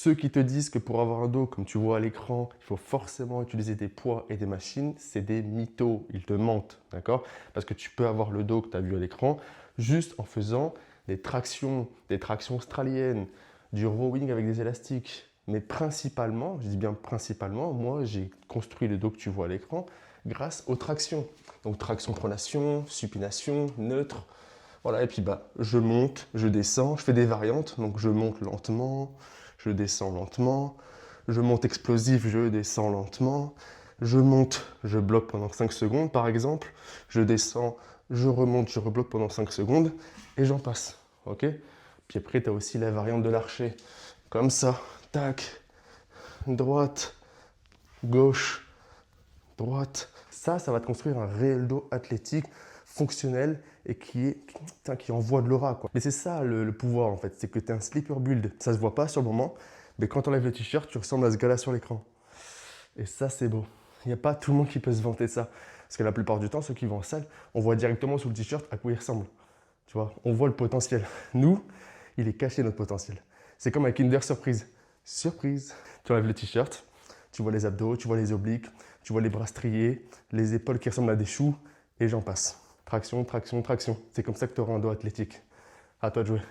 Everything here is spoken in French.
Ceux qui te disent que pour avoir un dos, comme tu vois à l'écran, il faut forcément utiliser des poids et des machines, c'est des mythos, ils te mentent, d'accord? Parce que tu peux avoir le dos que tu as vu à l'écran juste en faisant des tractions australiennes, du rowing avec des élastiques. Mais principalement, je dis bien principalement, moi j'ai construit le dos que tu vois à l'écran grâce aux tractions. Donc traction, pronation, supination, neutre. Voilà, et puis bah, je monte, je descends, je fais des variantes. Donc je monte lentement, je descends lentement, je monte explosif, je descends lentement, je monte, je bloque pendant 5 secondes par exemple, je descends, je remonte, je rebloque pendant 5 secondes, et j'en passe, ok? Puis après, tu as aussi la variante de l'archer, comme ça, tac, droite, gauche, droite. Ça va te construire un réel dos athlétique, fonctionnel et qui envoie de l'aura, quoi. Mais c'est ça le pouvoir en fait, c'est que tu es un sleeper build. Ça se voit pas sur le moment, mais quand tu enlèves le t-shirt, tu ressembles à ce gars-là sur l'écran. Et ça, c'est beau. Il n'y a pas tout le monde qui peut se vanter de ça. Parce que la plupart du temps, ceux qui vont en salle, on voit directement sous le t-shirt à quoi il ressemble. Tu vois, on voit le potentiel. Nous, il est caché notre potentiel. C'est comme un Kinder Surprise. Surprise. Tu enlèves le t-shirt, tu vois les abdos, tu vois les obliques, tu vois les bras striés, les épaules qui ressemblent à des choux, et j'en passe. Traction, traction, traction. C'est comme ça que tu auras un dos athlétique. À toi de jouer.